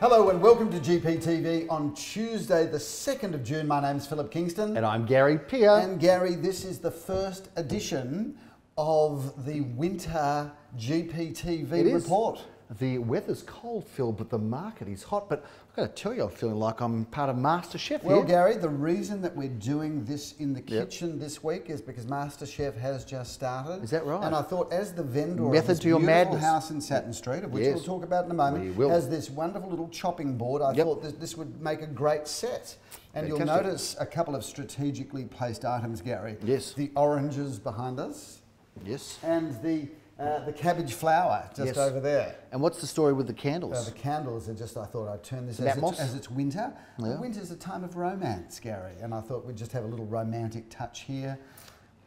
Hello and welcome to GPTV on Tuesday the 2nd of June. My name's Phillip Kingston. And I'm Gary Peer. And Gary, this is the first edition of the winter GPTV report. The weather's cold, Phil, but the market is hot. But I've got to tell you, I'm feeling like I'm part of MasterChef here. Well, Gary, the reason that we're doing this in the kitchen this week is because MasterChef has just started. Is that right? And I thought, as the vendor Method of this to your beautiful madness. house in Satin Street, of which we'll talk about in a moment, has this wonderful little chopping board, I thought this would make a great set. And you'll notice a couple of strategically placed items, Gary. Yes. The oranges behind us. Yes. And the cabbage flour just over there. And what's the story with the candles? The candles are just, I thought I'd turn this as it's winter. Yeah. Winter's a time of romance, Gary, and I thought we'd just have a little romantic touch here.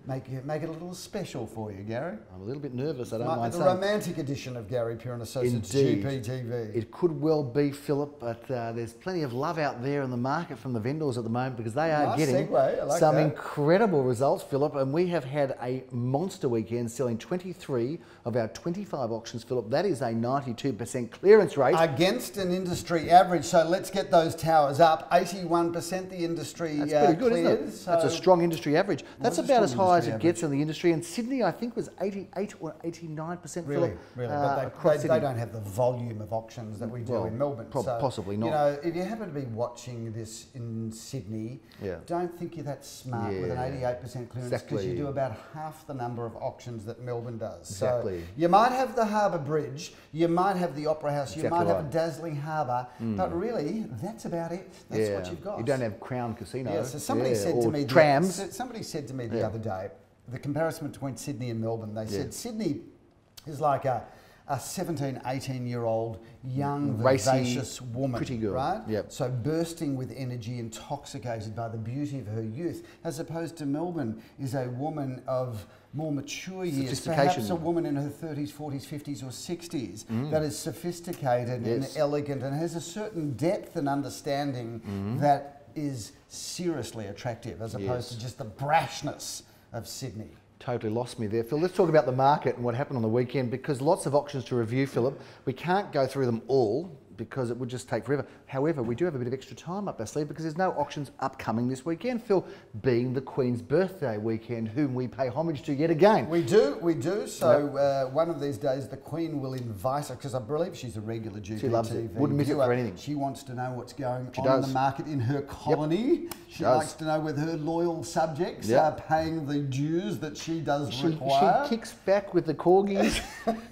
Make it a little special for you, Gary. I'm a little bit nervous, I don't Might mind be the saying. romantic edition of Gary Peer and Associates Indeed. GPTV. It could well be, Philip, but there's plenty of love out there in the market from the vendors at the moment because they are getting some incredible results, Philip, and we have had a monster weekend selling 23 of our 25 auctions, Philip. That is a 92% clearance rate. Against an industry average, so let's get those towers up. 81% the industry That's pretty good, cleared, isn't it? That's a strong industry average. That's about as high as it gets in the industry. And Sydney, I think, was 88 or 89%. Really, but they don't have the volume of auctions that we do in Melbourne. So, possibly not. You know, if you happen to be watching this in Sydney, don't think you're that smart with an 88% clearance because you do about half the number of auctions that Melbourne does. Exactly. So you might have the Harbour Bridge, you might have the Opera House, you might have a dazzling harbour, but really, that's about it. That's what you've got. You don't have Crown Casino. Yeah, so somebody said to me, somebody said to me the other day, the comparison between Sydney and Melbourne, they said Sydney is like a 17, 18-year-old young, vivacious woman, pretty girl, right? Yep. So bursting with energy, intoxicated by the beauty of her youth, as opposed to Melbourne is a woman of more mature years, perhaps a woman in her 30s, 40s, 50s or 60s that is sophisticated and elegant and has a certain depth and understanding that is seriously attractive as opposed to just the brashness of Sydney. Totally lost me there, Phil. Let's talk about the market and what happened on the weekend because lots of auctions to review, Philip. We can't go through them all because it would just take forever. However, we do have a bit of extra time up our sleeve because there's no auctions upcoming this weekend, Phil, being the Queen's birthday weekend, whom we pay homage to yet again. We do. So one of these days the Queen will invite us, because I believe she's a regular GPTV. She loves it. Wouldn't miss it for anything. She wants to know what's going on in the market in her colony. She likes to know whether her loyal subjects are paying the dues that she does require. She kicks back with the corgis,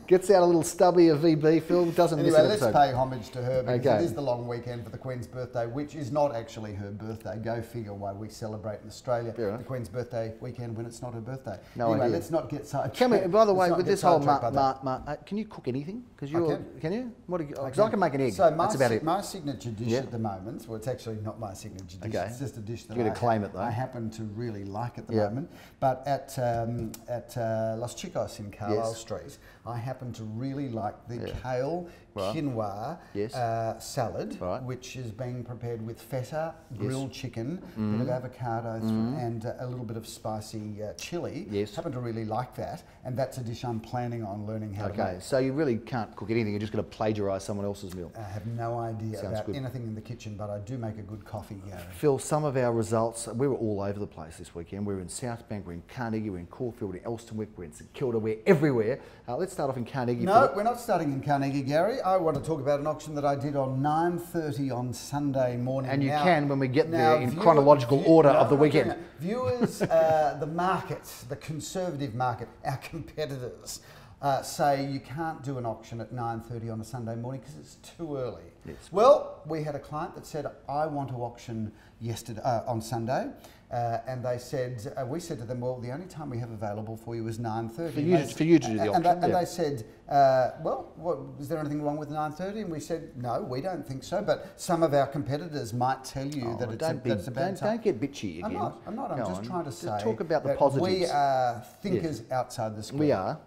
gets out a little stubby of VB, Phil, doesn't miss it. Anyway, let's pay homage to her because it is the long weekend for the Queen's birthday, which is not actually her birthday. Go figure why we celebrate in Australia the Queen's birthday weekend when it's not her birthday. Anyway, let's not get sidetracked. By the way, with this whole can you cook anything? Because can you? Because I can make an egg. So that's about it. My signature dish at the moment, well, it's actually not my signature dish. It's just a dish that I happen to really like at the moment. But at Los Chicos in Carlisle Street, I happen to really like the kale quinoa salad, which is being prepared with feta, grilled chicken, a bit of avocado, and a little bit of spicy chili. Happen to really like that, and that's a dish I'm planning on learning how to make. So you really can't cook anything, you're just going to plagiarise someone else's meal. I have no idea about anything in the kitchen, but I do make a good coffee, Gary. Phil, some of our results, we were all over the place this weekend. We were in South Bank, we're in Carnegie, we're in Caulfield, we're in Elstonwick, we're in St Kilda, we're everywhere. Let's start off in Carnegie. No, we're not starting in Carnegie, Gary. I want to talk about an auction that I did on 9:30 on Sunday morning. And you can when we get there in chronological order of the weekend. Viewers, the market, the conservative market, our competitors, say you can't do an auction at 9:30 on a Sunday morning because it's too early. Well, we had a client that said, I want to auction yesterday on Sunday. And they said, we said to them, well, the only time we have available for you is 9:30. For you to do the auction. And they said, well, is there anything wrong with 9:30? And we said, no, we don't think so. But some of our competitors might tell you that it's a bad time. Don't get bitchy again. I'm not. I'm just trying to say talk about the positives. We are thinkers outside the square. We are.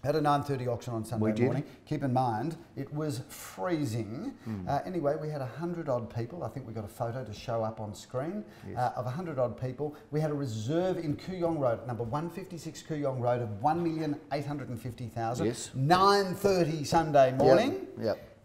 Had a 9:30 auction on Sunday morning. Keep in mind, it was freezing. Anyway, we had 100 odd people. I think we got a photo to show up on screen of 100 odd people. We had a reserve in Kooyong Road, number 156 Kooyong Road of 1,850,000. 9:30 Sunday morning.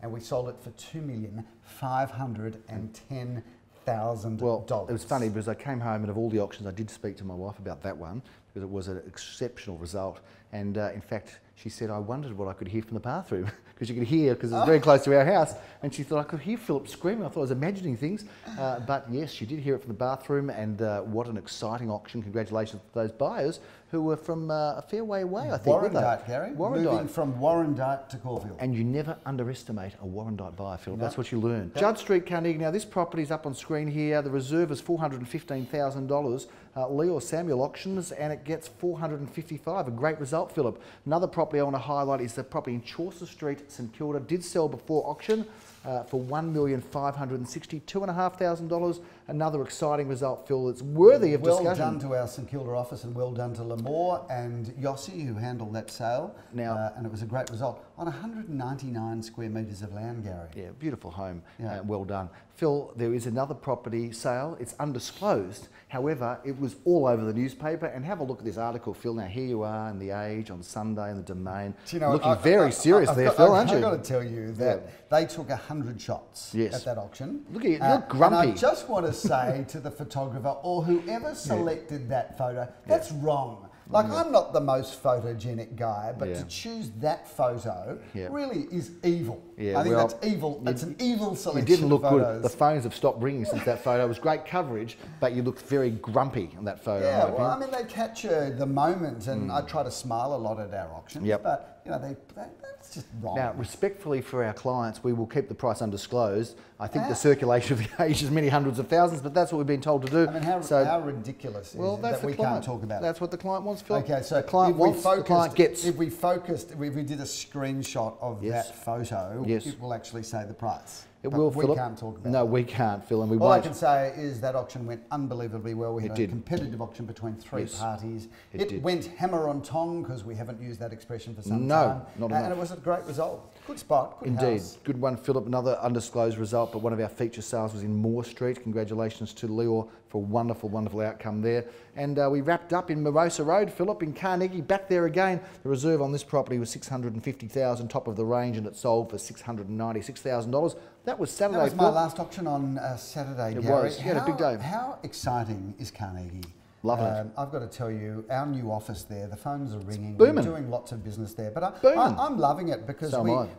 and we sold it for $2,510,000. Well, it was funny because I came home and of all the auctions, I did speak to my wife about that one because it was an exceptional result. And in fact, she said, I wondered what I could hear from the bathroom because you could hear, because it's very close to our house. And she thought, I could hear Phillip screaming. I thought I was imagining things. But yes, she did hear it from the bathroom. And what an exciting auction. Congratulations to those buyers who were from a fair way away, I think. Warrandyte, Gary. Moving from Warrandyte to Caulfield. And you never underestimate a Warrandyte buyer, Phillip. No. That's what you learn. Judd Street, Carnegie. Now, this property's up on screen here. The reserve is $415,000. Leo Samuel auctions, and it gets $455,000. A great result, Phillip. Another property I want to highlight is the property in Chaucer Street, St Kilda. Did sell before auction for $1,562,500. Another exciting result, Phil. It's worthy of discussion. Well done to our St Kilda office, and well done to Lamore and Yossi, who handled that sale. Now, and it was a great result on 199 square metres of land, Gary. Yeah, beautiful home. Yeah. Well done. Phil, there is another property sale. It's undisclosed. However, it was all over the newspaper. And have a look at this article, Phil. Now, here you are in The Age on Sunday in the Domain. You know, looking very serious there, Phil, aren't you? I've got to tell you that they took 100 shots at that auction. Look at you, you look grumpy. And I just want to say to the photographer or whoever selected that photo, that's wrong. Like, I'm not the most photogenic guy, but to choose that photo really is evil. I think that's evil. It's an evil selection. You didn't look of photos. good. The phones have stopped ringing since that photo. It was great coverage, but you looked very grumpy in that photo. Yeah, well, I mean, they capture the moment, and I try to smile a lot at our auctions, but, you know, that's just wrong. Now, respectfully for our clients, we will keep the price undisclosed. I think the circulation of The Age is many hundreds of thousands, but that's what we've been told to do. I mean, how ridiculous is it that we can't talk about it? That's what the client wants, Phil. Okay, so the client wants, the client gets. If we did a screenshot of that photo, it will actually say the price. It will, Phillip. We can't talk about it. No, we can't, Phil, and we won't. All I can say is that auction went unbelievably well. We had a competitive auction between three parties. It went hammer on tong, because we haven't used that expression for some time. Not enough. And it was a great result. Good spot, good house. Good one, Phillip. Another undisclosed result, but one of our feature sales was in Moore Street. Congratulations to Leo for a wonderful, wonderful outcome there. And we wrapped up in Morosa Road, Phillip, in Carnegie. Back there again. The reserve on this property was $650,000, top of the range, and it sold for $696,000. That was Saturday. That was my last auction on Saturday, Gary. It was. You had a big day. How exciting is Carnegie? Loving it. I've got to tell you, our new office there, the phones are ringing. We're doing lots of business there, but I'm loving it because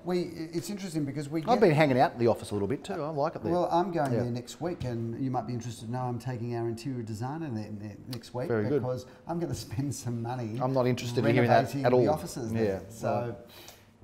it's interesting because I've been hanging out in the office a little bit too. I like it there. Well, I'm going there next week, and you might be interested to know I'm taking our interior designer there next week because I'm going to spend some money. I'm not interested in hearing that at all. The offices there. So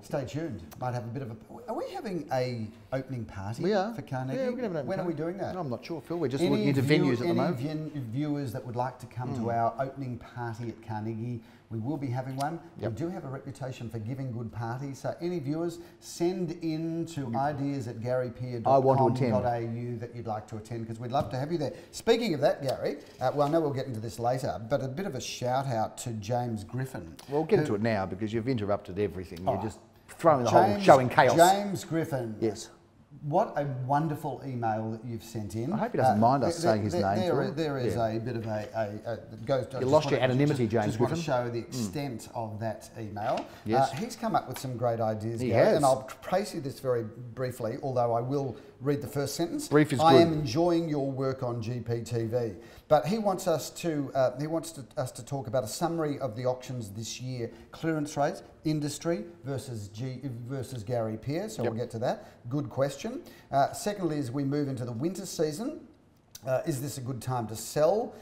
stay tuned. Might have a bit of a. Are we having a opening party for Carnegie? Yeah, we're going to have an opening party. When are we doing that? I'm not sure, Phil. We're just looking into venues at the moment. Any viewers that would like to come to our opening party at Carnegie, we will be having one. We do have a reputation for giving good parties. So any viewers, send in to ideas@garypeer.com.au that you'd like to attend, because we'd love to have you there. Speaking of that, Gary, well, I know we'll get into this later, but a bit of a shout out to James Griffin. We'll get into it now because you've interrupted everything. You're just throwing the whole show in chaos. James Griffin. Yes. What a wonderful email that you've sent in. I hope he doesn't mind us saying his name. There is a bit of you lost your anonymity, James Griffin. Just want to show the extent of that email. Yes. He's come up with some great ideas, He Gary, has. and I'll praise you this very briefly, although I will read the first sentence. Brief is I good. am enjoying your work on GPTV. But he wants us to talk about a summary of the auctions this year: clearance rates, industry versus Gary Peer. So we'll get to that. Good question. Secondly, as we move into the winter season, is this a good time to sell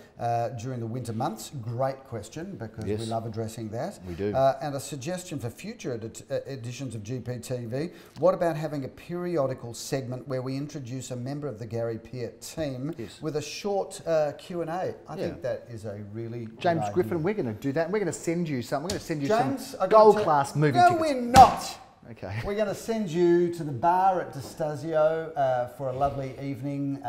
during the winter months? Great question, because we love addressing that. We do. And a suggestion for future editions of GPTV: what about having a periodical segment where we introduce a member of the Gary Peer team with a short Q&A? I think that is a really James good Griffin, idea. we're going to do that. We're going to send you something. We're going to send you James, some gold-class movie tickets. No, we're not. Okay. We're going to send you to the bar at Destasio for a lovely evening,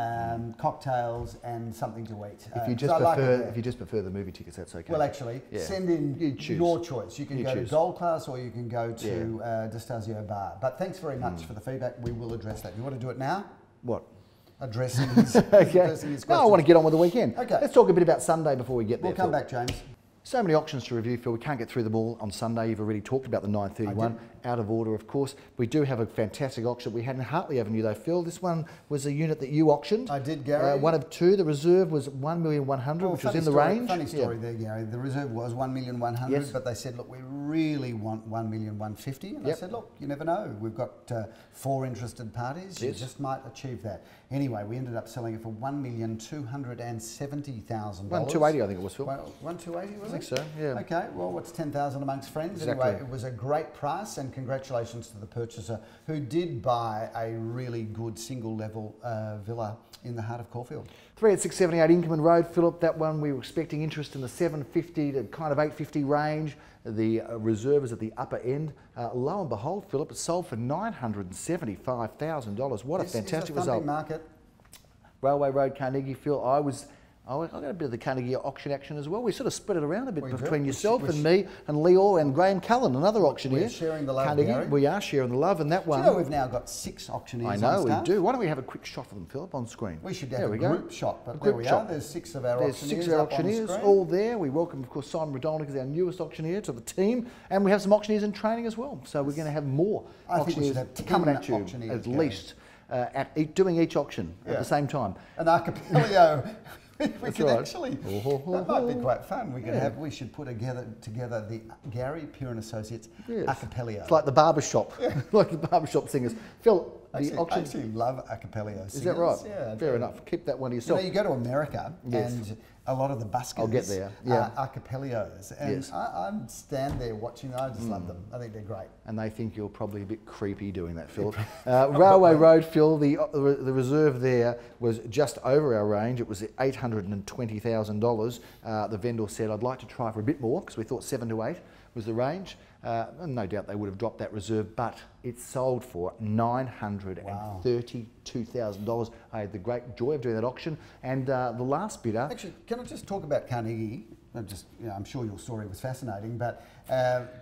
cocktails and something to eat. If you just prefer the movie tickets, that's okay. Well, actually, send in your choice. You can go to Gold Class or you can go to Destasio Bar. But thanks very much for the feedback. We will address that. You want to do it now? What? Addressing his questions. No, I want to get on with the weekend. Okay. Let's talk a bit about Sunday before we get there. We'll come back, James. So many auctions to review, Phil. We can't get through them all on Sunday. You've already talked about the 931, out of order, of course. We do have a fantastic auction we had in Hartley Avenue, though, Phil. This one was a unit that you auctioned. I did, Gary. One of two. The reserve was 1,100,000, which was in the range. Funny story there, Gary. The reserve was 1,100,000, but they said, look, we really want 1,150,000. And I said, look, you never know. We've got 4 interested parties. You just might achieve that. Anyway, we ended up selling it for $1,270,000. 1,280, I think it was, Phil. 1,280, was it? I think so, yeah. Okay, well, what's 10,000 amongst friends? Exactly. Anyway, it was a great price, and congratulations to the purchaser who did buy a really good single-level villa in the heart of Caulfield. 3 at 678 Inkerman Road, Philip. That one we were expecting interest in the 750 to kind of 850 range. The reserve is at the upper end. Lo and behold, Philip, it sold for $975,000. What a fantastic result! Market. Railway Road, Carnegie, Phil. I got a bit of the Carnegie auction action as well. We sort of spread it around a bit between yourself and me and Leo and Graham Cullen, another auctioneer. We're sharing the love, Carnegie. Gary. We are sharing the love, and that one. Do you know we've now got 6 auctioneers I know on staff? we do. Why don't we have a quick shot of them, Philip, on screen? We should have a group shot, but there we are. There's 6 of our auctioneers. There's 6 of our auctioneers all there. We welcome, of course, Simon Radolnik as our newest auctioneer to the team, and we have some auctioneers in training as well. So we're going to have more auctioneers coming at you, at least, doing each auction at the same time. An archipelago. We can actually, that might be quite fun. We should put together the Gary Peer and Associates Acapella. It's like the barbershop, like the barbershop singers. Phil, I actually love acapella singers. Is that right? Yeah. Fair enough. Keep that one to yourself. You go to America and a lot of the buskers are acapellas, and I stand there watching. I just love them. I think they're great. And they think you're probably a bit creepy doing that, Phil. Railway Road, Phil, the reserve there was just over our range. It was at $820,000. The vendor said, I'd like to try for a bit more, because we thought 7 to 8 was the range. And no doubt they would have dropped that reserve, but it sold for $932,000. I had the great joy of doing that auction, and the last bidder. Actually, can I just talk about Carnegie? I'm sure your story was fascinating, but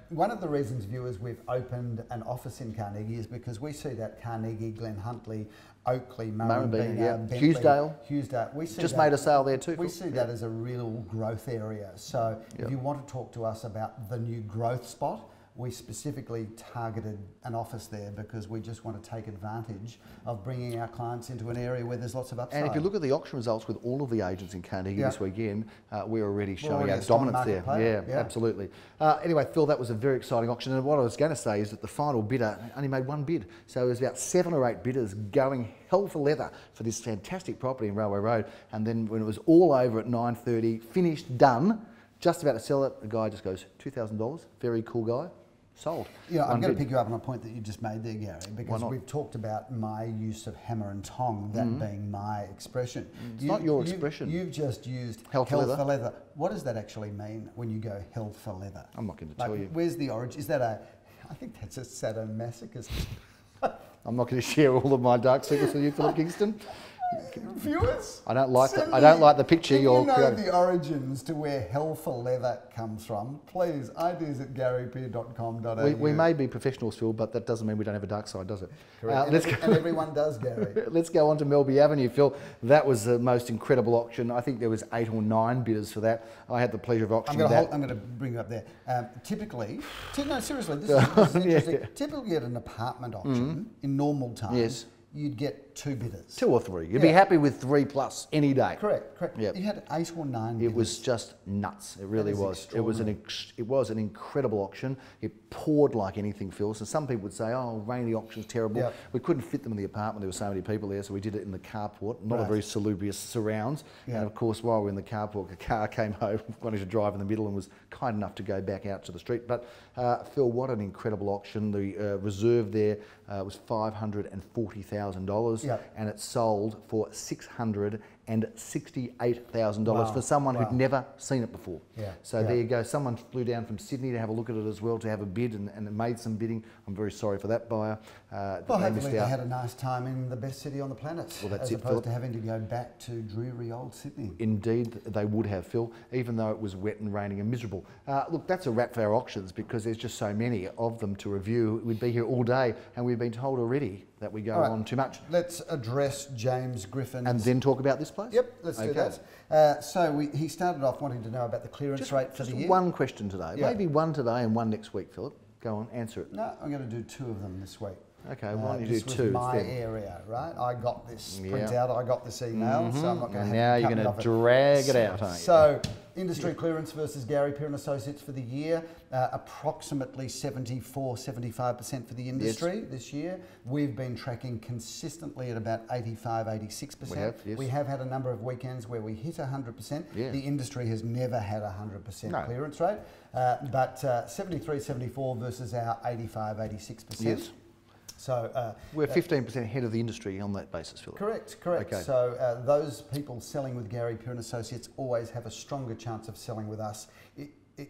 one of the reasons, viewers, we've opened an office in Carnegie is because we see that Carnegie, Glen Huntly, Oakley, Murrumbina, Bentley, Hughesdale. We see just made a sale there too. We see that as a real growth area. So if you want to talk to us about the new growth spot, we specifically targeted an office there because we just want to take advantage of bringing our clients into an area where there's lots of upside. And if you look at the auction results with all of the agents in Carnegie this weekend, we're already showing our dominance there. Yeah, absolutely. Anyway, Phil, that was a very exciting auction. And what I was going to say is that the final bidder only made 1 bid. So it was about 7 or 8 bidders going hell for leather for this fantastic property in Railway Road. And then when it was all over at 9:30, finished, done, just about to sell it, the guy just goes, $2,000. Very cool guy. Sold. I'm going to pick you up on a point that you just made there, Gary, because we've talked about my use of hammer and tong, that being my expression. It's not your expression. You've just used hell for leather. What does that actually mean when you go hell for leather? I'm not going to tell you. Where's the origin? Is that I think that's a sadomasochist. I'm not going to share all of my dark secrets with you, Phillip Kingston. Viewers, I don't like the picture you're creating. The origins to where hell for leather comes from, please, ideas@garypeer.com.au. We may be professionals, Phil, but that doesn't mean we don't have a dark side, does it? Correct. And everyone does, Gary. Let's go on to Melby Avenue, Phil. That was the most incredible auction. I think there was 8 or 9 bidders for that. I had the pleasure of auctioning that. I'm going to bring you up there. Typically, no, seriously, this is interesting. Typically at an apartment auction, in normal times, you'd get 2 bidders. 2 or 3. You'd be happy with 3 plus any day. Correct. Yep. You had 8 or 9 bidders. It was just nuts. It really was. It was an incredible auction. It poured like anything, Phil. So some people would say, oh, rainy auction's terrible. Yep. We couldn't fit them in the apartment. There were so many people there, so we did it in the carport. Not a very salubrious surrounds. Yep. And of course, while we were in the carport, a car came home, wanted to drive in the middle and was kind enough to go back out to the street. But Phil, what an incredible auction. The reserve there was $540,000. Yep. And it sold for $668,000 for someone who'd never seen it before. So there you go. Someone flew down from Sydney to have a look at it as well, to have a bid, and made some bidding. I'm very sorry for that buyer. Hopefully they had a nice time in the best city on the planet, as opposed to having to go back to dreary old Sydney. Indeed, they would have, Phil, even though it was wet and raining and miserable. Look, that's a wrap for our auctions, because there's just so many of them to review. We'd be here all day, and we've been told already that we go on too much. Let's address James Griffin's... And then talk about this place? Yep, let's do that. He started off wanting to know about the clearance rate for the year. Just one question today. Maybe one today and one next week, Philip. Go on, answer it. No, I'm going to do 2 of them this week. Okay, why don't you do 2? This was my area, right? I got this printout, I got this email, so I'm not going to have to now you're going to drag it out, aren't you? So, industry clearance versus Gary Peer & Associates for the year, approximately 74-75% for the industry this year. We've been tracking consistently at about 85-86%. We have had a number of weekends where we hit 100%. The industry has never had 100% clearance rate, but 73-74 versus our 85-86%. Yes. So we're 15% ahead of the industry on that basis, Philip. Correct. Okay. So those people selling with Gary Peer & Associates always have a stronger chance of selling with us,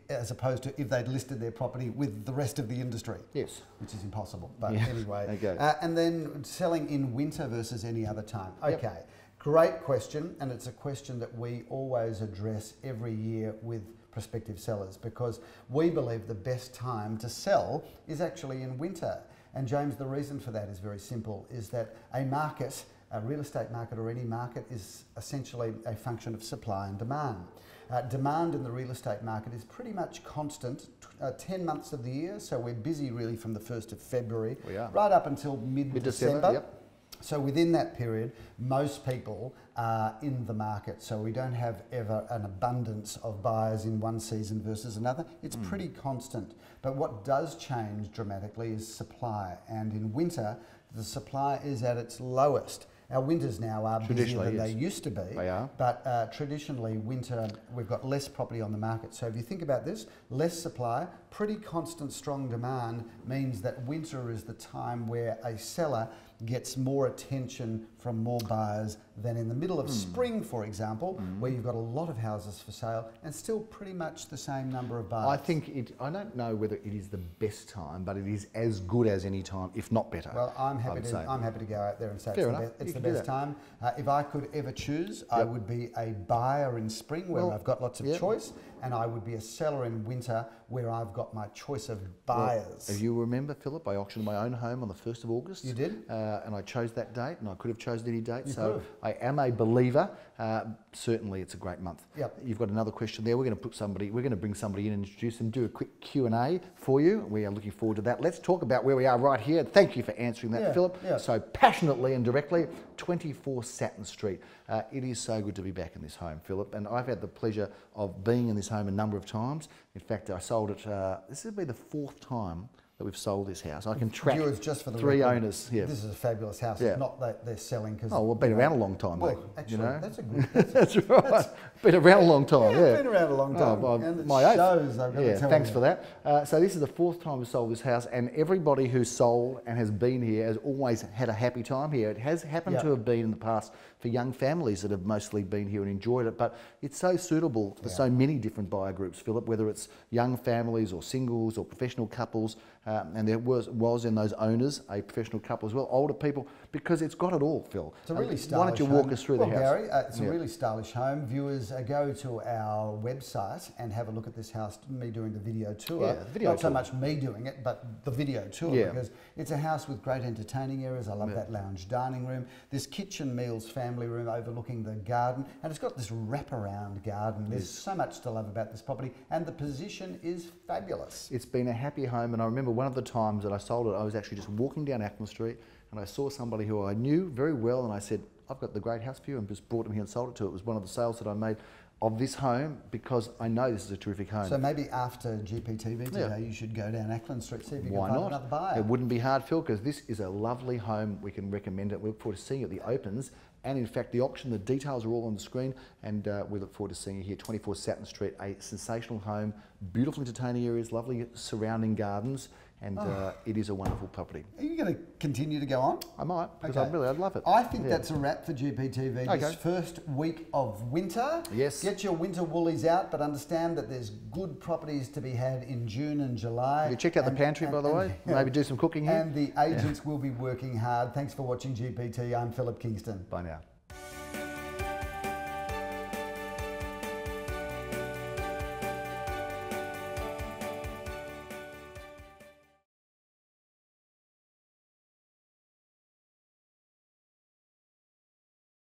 as opposed to if they'd listed their property with the rest of the industry. Yes. Which is impossible. But anyway. And then selling in winter versus any other time. Okay. Great question, and it's a question that we always address every year with prospective sellers, because we believe the best time to sell is actually in winter. And James, the reason for that is very simple, is that a market, a real estate market or any market, is essentially a function of supply and demand. Demand in the real estate market is pretty much constant 10 months of the year, so we're busy really from the 1st of February right up until mid-December. So within that period, most people are in the market. So we don't have ever an abundance of buyers in one season versus another. It's pretty constant. But what does change dramatically is supply. And in winter, the supply is at its lowest. Our winters now are busier than they used to be. They are. But traditionally, winter, we've got less property on the market. So if you think about this, less supply, pretty constant strong demand means that winter is the time where a seller gets more attention from more buyers than in the middle of spring, for example, where you've got a lot of houses for sale and still pretty much the same number of buyers. I don't know whether it is the best time, but it is as good as any time, if not better. Well, I'm happy to go out there and say it's the best time. If I could ever choose, I would be a buyer in spring where I've got lots of choice, and I would be a seller in winter where I've got my choice of buyers. If you remember, Philip, I auctioned my own home on the 1st of August. You did? And I chose that date, and I could have chosen any date. So I am a believer. Certainly, it's a great month. You've got another question there. We're going to bring somebody in and introduce them, do a quick Q&A for you. We are looking forward to that. Let's talk about where we are right here. Thank you for answering that, Philip. So passionately and directly, 24 Satin Street. It is so good to be back in this home, Philip, and I've had the pleasure of being in this home a number of times. In fact, I sold it, this will be the 4th time that we've sold this house. I can track just for the 3 owners. This is a fabulous house. It's not that they're selling because... Oh, well, been around a long time, mate. Actually, that's a good... That's right. Been around a long time, been around a long time. And my shows, I've got to tell thanks for that. So this is the 4th time we've sold this house, and everybody who's sold and has been here has always had a happy time here. It has happened to have been in the past for young families that have mostly been here and enjoyed it, but it's so suitable for so many different buyer groups, Philip, whether it's young families or singles or professional couples, and there was in those owners a professional couple as well, older people, because it's got it all, Phil. It's a really stylish home. Why don't you walk us through the house? Gary, it's a really stylish home. Viewers, go to our website and have a look at this house, me doing the video tour. Not so much me doing it, but the video tour, because it's a house with great entertaining areas. I love that lounge dining room, this kitchen meals family room overlooking the garden, and it's got this wraparound garden. There's so much to love about this property, and the position is fabulous. It's been a happy home, and I remember one of the times that I sold it, I was actually just walking down Ackland Street, and I saw somebody who I knew very well, and I said, I've got the great house for you, and just brought them here and sold it to. It was one of the sales that I made of this home, because I know this is a terrific home. So maybe after GPTV today, you should go down Ackland Street, see if you can find another buyer. It wouldn't be hard, Phil, because this is a lovely home. We can recommend it. We look forward to seeing it at the opens. And in fact, the auction, the details are all on the screen, and we look forward to seeing you here, 24 Satin Street, a sensational home, beautiful entertaining areas, lovely surrounding gardens, and it is a wonderful property. Are you going to continue to go on? I might, because I'd love it. I think that's a wrap for GPTV. This first week of winter. Yes. Get your winter woolies out, but understand that there's good properties to be had in June and July. You checked out the pantry, by the way? Maybe do some cooking here? And the agents will be working hard. Thanks for watching GPT. I'm Phillip Kingston. Bye now.